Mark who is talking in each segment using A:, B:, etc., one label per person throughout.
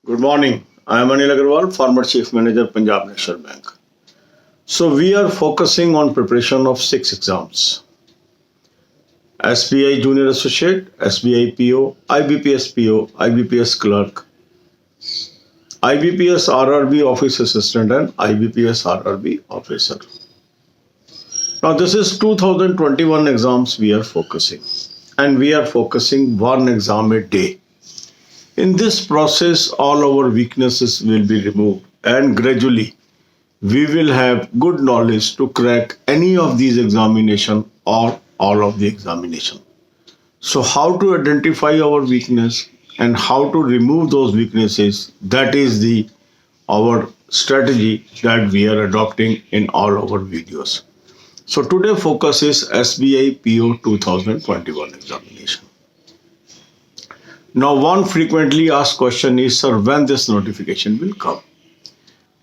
A: Good morning. I am Anil Agarwal, former Chief Manager, Punjab National Bank. So we are focusing on preparation of 6 exams: SBI Junior Associate, SBI PO, IBPS PO, IBPS Clerk, IBPS RRB Office Assistant, and IBPS RRB Officer. Now this is 2021 exams we are focusing, and we are focusing one exam a day. In this process, all our weaknesses will be removed, and gradually we will have good knowledge to crack any of these examination or all of the examination. So how to identify our weakness and how to remove those weaknesses, that is the our strategy that we are adopting in all our videos. So today focus is SBI PO 2021 examination. Now one frequently asked question is, sir, when this notification will come?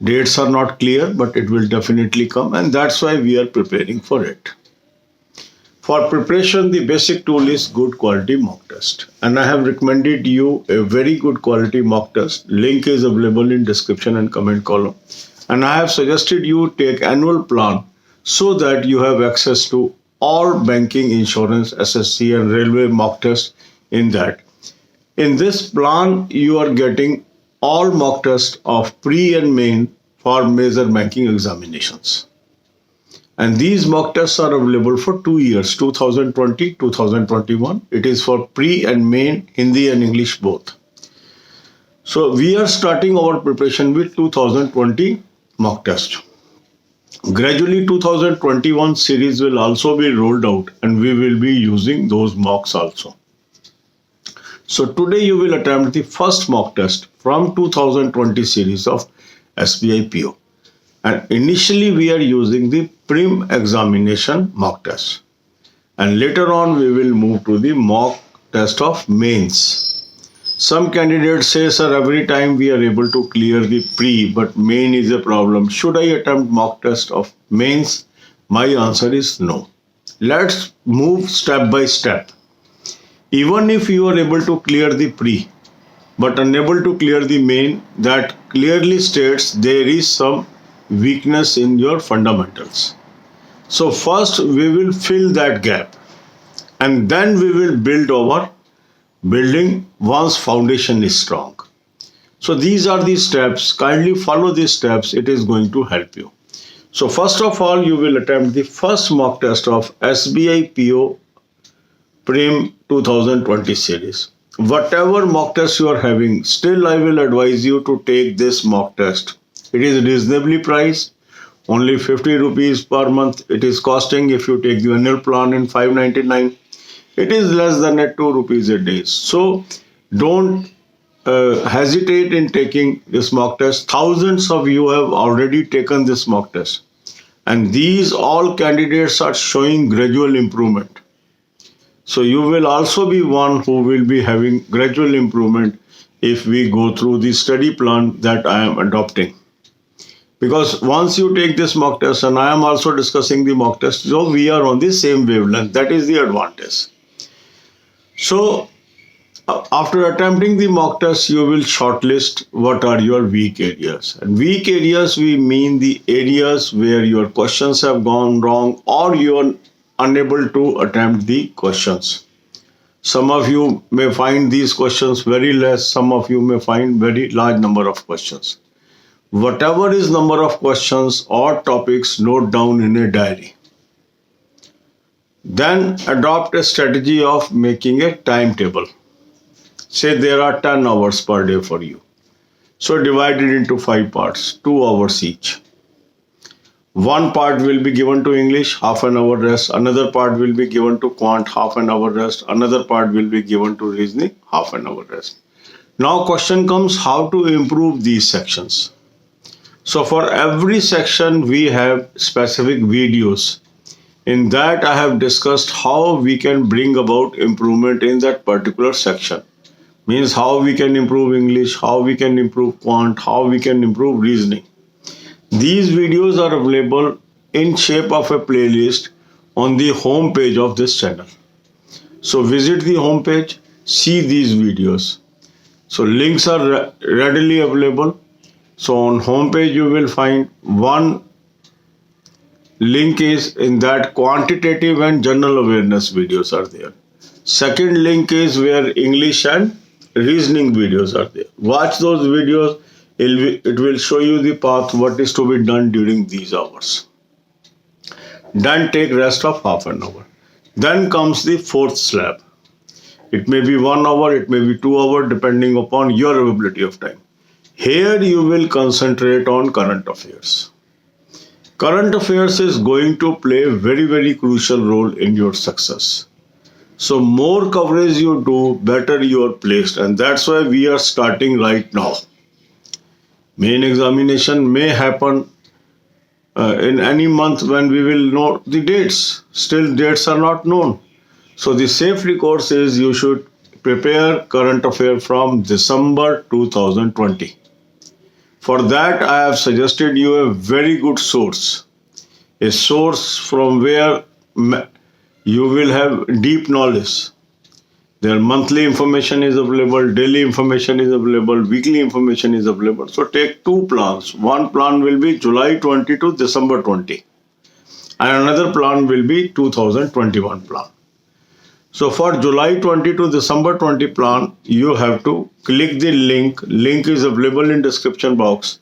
A: Dates are not clear, but it will definitely come, and that's why we are preparing for it. For preparation, the basic tool is good quality mock test, and I have recommended you a very good quality mock test. Link is available in description and comment column, and I have suggested you take annual plan so that you have access to all banking, insurance, SSC, and railway mock tests in that. In this plan, you are getting all mock tests of pre and main for major banking examinations. And these mock tests are available for 2 years, 2020, 2021. It is for pre and main, Hindi and English both. So we are starting our preparation with 2020 mock test. Gradually 2021 series will also be rolled out, and we will be using those mocks also. So today you will attempt the first mock test from 2020 series of SBI PO. And initially we are using the prim examination mock test. And later on we will move to the mock test of mains. Some candidates say, sir, every time we are able to clear the pre, but main is a problem. Should I attempt mock test of mains? My answer is no. Let's move step by step. Even if you are able to clear the pre, but unable to clear the main, that clearly states there is some weakness in your fundamentals. So first we will fill that gap, and then we will build our building once foundation is strong. So these are the steps. Kindly follow these steps. It is going to help you. So first of all, you will attempt the first mock test of SBI PO Prim 2020 series. Whatever mock test you are having, still I will advise you to take this mock test. It is reasonably priced, only 50 rupees per month. It is costing, if you take the annual plan, in 599. It is less than at 2 rupees a day. So don't hesitate in taking this mock test. Thousands of you have already taken this mock test, and these all candidates are showing gradual improvement. So you will also be one who will be having gradual improvement if we go through the study plan that I am adopting. Because once you take this mock test, and I am also discussing the mock test, so we are on the same wavelength. That is the advantage. So after attempting the mock test, you will shortlist what are your weak areas. And weak areas, we mean the areas where your questions have gone wrong or you are unable to attempt the questions. Some of you may find these questions very less, some of you may find very large number of questions. Whatever is number of questions or topics, note down in a diary. Then adopt a strategy of making a timetable. Say there are 10 hours per day for you. So divide it into 5 parts, 2 hours each. One part will be given to English, half an hour rest. Another part will be given to quant, half an hour rest. Another part will be given to reasoning, half an hour rest. Now question comes, how to improve these sections. So for every section we have specific videos. In that I have discussed how we can bring about improvement in that particular section. Means how we can improve English, how we can improve quant, how we can improve reasoning. These videos are available in shape of a playlist on the home page of this channel. So visit the home page, see these videos. So links are readily available. So on home page you will find one link is in that quantitative and general awareness videos are there. Second link is where English and reasoning videos are there. Watch those videos. It will show you the path what is to be done during these hours. Then take rest of half an hour. Then comes the fourth slab. It may be 1 hour, it may be 2 hours, depending upon your availability of time. Here you will concentrate on current affairs. Current affairs is going to play a very, very crucial role in your success. So more coverage you do, better you are placed. And that's why we are starting right now. Main examination may happen in any month when we will know the dates. Still dates are not known. So the safety course is you should prepare current affair from December 2020. For that, I have suggested you a very good source. A source from where you will have deep knowledge. Their monthly information is available, daily information is available, weekly information is available. So take two plans. One plan will be July 20 to December 20. And another plan will be 2021 plan. So for July 20 to December 20 plan, you have to click the link. Link is available in description box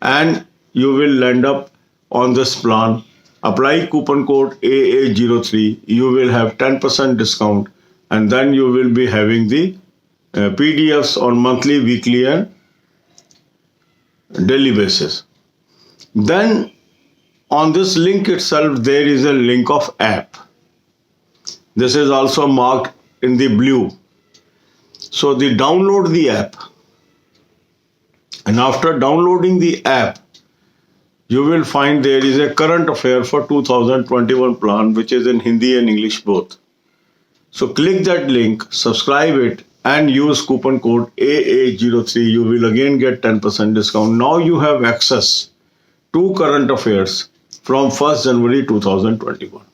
A: and you will land up on this plan. Apply coupon code AA03. You will have 10% discount and then you will be having the PDFs on monthly, weekly and daily basis. Then on this link itself, there is a link of app. This is also marked in the blue. So download the app. And after downloading the app, you will find there is a current affair for 2021 plan, which is in Hindi and English both. So click that link, subscribe it and use coupon code AA03. You will again get 10% discount. Now you have access to current affairs from 1st January 2021.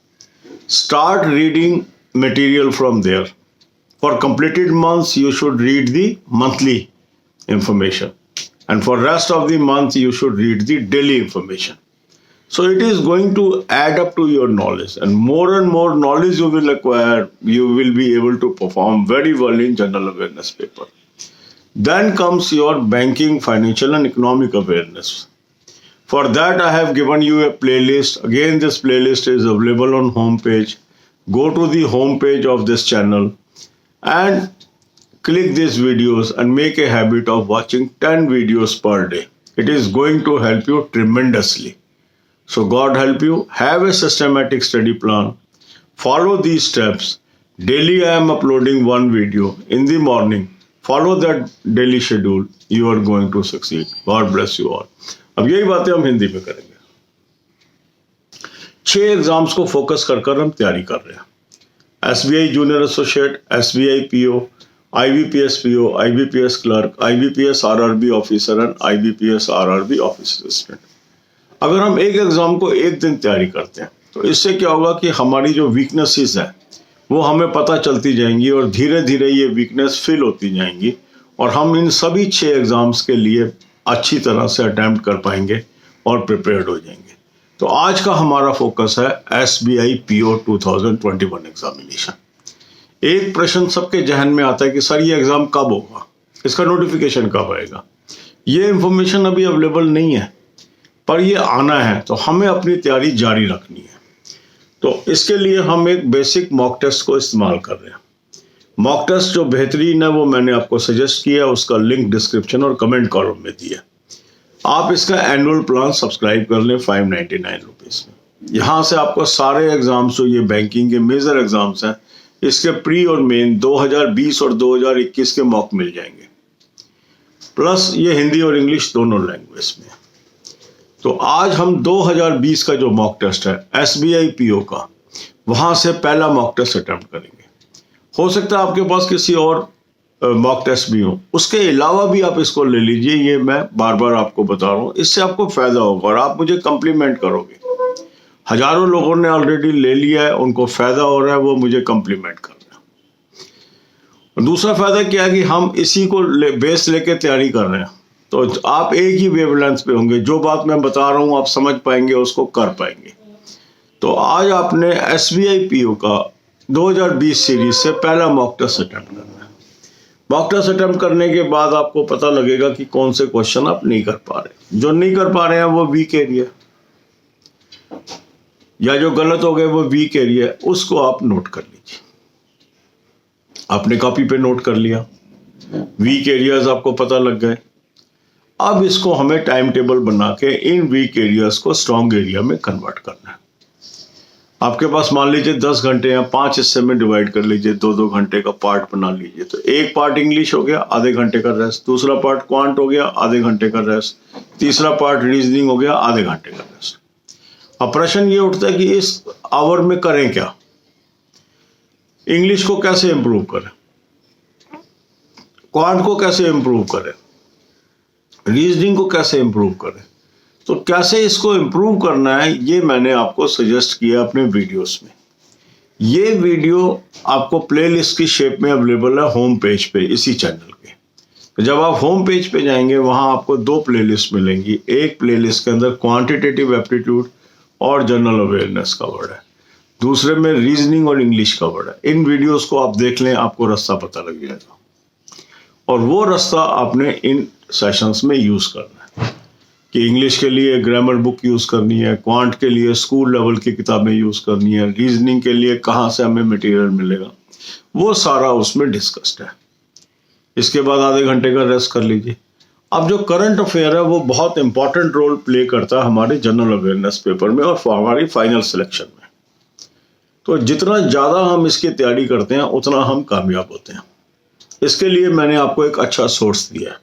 A: Start reading material from there. For completed months, you should read the monthly information. And for rest of the month, you should read the daily information. So it is going to add up to your knowledge. And more knowledge you will acquire, you will be able to perform very well in general awareness paper. Then comes your banking, financial and economic awareness. For that, I have given you a playlist. Again, this playlist is available on home page. Go to the home page of this channel and click these videos and make a habit of watching 10 videos per day. It is going to help you tremendously. So God help you. Have a systematic study plan. Follow these steps. Daily I am uploading one video in the morning. Follow that daily schedule. You are going to succeed. God bless you all. अब यही बातें हम हिंदी में करेंगे। 6 exams को focus कर हम तैयारी कर रहे हैं। SBI junior associate, SBI PO, IBPS PO, IBPS clerk, IBPS RRB officer and IBPS RRB officer assistant. अगर हम एक एग्जाम को एक दिन तैयारी करते हैं तो इससे क्या होगा कि हमारी जो वीकनेसेस है वो हमें पता चलती जाएंगी और धीरे धीरे ये वीकनेस फिल होती जाएंगी और हम इन सभी 6 एग्जाम्स के लिए अच्छी तरह से अटेम्प्ट कर पाएंगे और प्रिपेयर्ड हो जाएंगे। तो आज का हमारा फोकस है SBI PO 2021 एग्जामिनेशन। एक प्रश्न सबके जहन में आता है कि सर ये एग्जाम कब होगा, इसका नोटिफिकेशन कब आएगा। ये इंफॉर्मेशन अभी अवेलेबल नहीं है पर ये आना है, तो हमें अपनी तैयारी जारी रखनी है। तो इसके लिए हम एक बेसिक मॉक टेस्ट को इस्तेमाल कर रहे हैं। मॉक टेस्ट जो बेहतरीन है वो मैंने आपको सजेस्ट किया, उसका लिंक डिस्क्रिप्शन और कमेंट कॉलम में दिया। आप इसका एनुअल प्लान सब्सक्राइब कर लें 599 रुपीज़ में। यहाँ से आपको सारे एग्जाम्स जो ये बैंकिंग के मेजर एग्जाम्स हैं इसके प्री और मेन 2020 और 2021 के मॉक मिल जाएंगे, प्लस ये हिंदी और इंग्लिश दोनों लैंग्वेज में। तो आज हम 2020 का जो मॉक टेस्ट है SBI PO का, वहाँ से पहला मॉक टेस्ट अटेम्प्ट करेंगे। हो सकता है आपके पास किसी और मॉक टेस्ट भी हो, उसके अलावा भी आप इसको ले लीजिए। ये मैं बार बार आपको बता रहा हूँ, इससे आपको फायदा होगा और आप मुझे कम्प्लीमेंट करोगे। हजारों लोगों ने ऑलरेडी ले लिया है, उनको फायदा हो रहा है, वो मुझे कम्प्लीमेंट कर रहे हैं। दूसरा फायदा क्या है कि हम इसी को बेस लेके तैयारी कर रहे हैं, तो आप एक ही वेवलेंथ पे होंगे, जो बात मैं बता रहा हूं आप समझ पाएंगे, उसको कर पाएंगे। तो आज आपने SBI PO का 2020 सीरीज से पहला मॉक टेस्ट अटेम्प्ट करना है। मॉक टेस्ट अटेम्प्ट करने के बाद आपको पता लगेगा कि कौन से क्वेश्चन आप नहीं कर पा रहे। जो नहीं कर पा रहे हैं वो वीक एरिया, या जो गलत हो गए वो वीक एरिया, उसको आप नोट कर लीजिए। आपने कॉपी पे नोट कर लिया, वीक एरियाज आपको पता लग गए। अब इसको हमें टाइम टेबल बना के इन वीक एरियाज को स्ट्रॉन्ग एरिया में कन्वर्ट करना है। आपके पास मान लीजिए 10 घंटे या 5 हिस्से में डिवाइड कर लीजिए, 2-2 घंटे का पार्ट बना लीजिए। तो एक पार्ट इंग्लिश हो गया, आधे घंटे का रेस्ट। दूसरा पार्ट क्वांट हो गया, आधे घंटे का रेस्ट। तीसरा पार्ट रीजनिंग हो गया, आधे घंटे का रेस्ट। अब प्रश्न ये उठता है कि इस आवर में करें क्या? इंग्लिश को कैसे इंप्रूव करें, क्वांट को कैसे इंप्रूव करें, रीजनिंग को कैसे इंप्रूव करें? तो कैसे इसको इंप्रूव करना है ये मैंने आपको सजेस्ट किया अपने वीडियोस में। ये वीडियो आपको प्लेलिस्ट की शेप में अवेलेबल है होम पेज पे, इसी चैनल के। तो जब आप होम पेज पे जाएंगे वहां आपको 2 प्लेलिस्ट मिलेंगी। एक प्लेलिस्ट के अंदर क्वांटिटेटिव एप्टीट्यूड और जनरल अवेयरनेस कवर्ड है, दूसरे में रीजनिंग और इंग्लिश कवर्ड है। इन वीडियोस को आप देख लें, आपको रास्ता पता लग जाएगा, और वो रास्ता आपने इन सेशंस में यूज करना है। कि इंग्लिश के लिए ग्रामर बुक यूज करनी है, क्वांट के लिए स्कूल लेवल की किताबें यूज करनी है, रीजनिंग के लिए कहाँ से हमें मटेरियल मिलेगा, वो सारा उसमें डिस्कस्ड है। इसके बाद आधे घंटे का रेस्ट कर लीजिए। अब जो करंट अफेयर है वो बहुत इंपॉर्टेंट रोल प्ले करता है हमारे जनरल अवेयरनेस पेपर में और हमारी फाइनल सिलेक्शन में। तो जितना ज़्यादा हम इसकी तैयारी करते हैं उतना हम कामयाब होते हैं। इसके लिए मैंने आपको एक अच्छा सोर्स दिया है,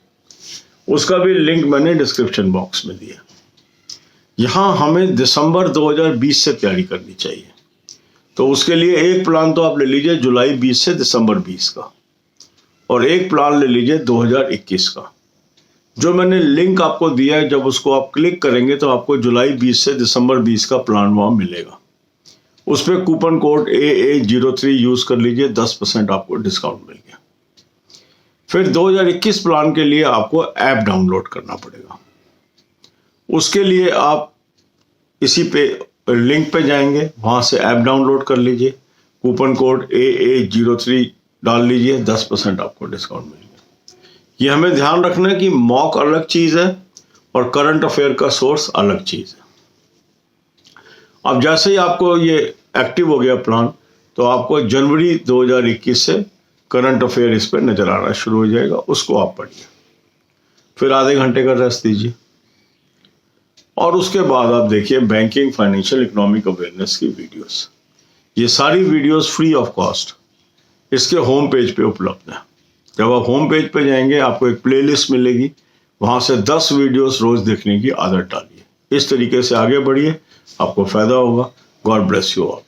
A: उसका भी लिंक मैंने डिस्क्रिप्शन बॉक्स में दिया। यहाँ हमें दिसंबर 2020 से तैयारी करनी चाहिए, तो उसके लिए एक प्लान तो आप ले लीजिए जुलाई 20 से दिसंबर 20 का, और एक प्लान ले लीजिए 2021 का। जो मैंने लिंक आपको दिया है, जब उसको आप क्लिक करेंगे तो आपको जुलाई 20 से दिसंबर 20 का प्लान वहाँ मिलेगा। उस पर कूपन कोड AA03 यूज कर लीजिए, 10% आपको डिस्काउंट मिल गया। फिर 2021 प्लान के लिए आपको ऐप डाउनलोड करना पड़ेगा। उसके लिए आप इसी पे लिंक पे जाएंगे, वहां से ऐप डाउनलोड कर लीजिए, कूपन कोड AA03 डाल लीजिए, 10% आपको डिस्काउंट मिल गया। ये हमें ध्यान रखना है कि मॉक अलग चीज है और करंट अफेयर का सोर्स अलग चीज है। अब जैसे ही आपको ये एक्टिव हो गया प्लान, तो आपको जनवरी 2021 से करंट अफेयर इस पर नजर आना शुरू हो जाएगा, उसको आप पढ़िए। फिर आधे घंटे का रेस्ट दीजिए, और उसके बाद आप देखिए बैंकिंग, फाइनेंशियल, इकोनॉमिक अवेयरनेस की वीडियोस। ये सारी वीडियोस फ्री ऑफ कॉस्ट इसके होम पेज पे उपलब्ध है। जब आप होम पेज पे जाएंगे आपको एक प्लेलिस्ट मिलेगी, वहां से 10 वीडियोस रोज देखने की आदत डालिए। इस तरीके से आगे बढ़िए, आपको फायदा होगा। God bless you all.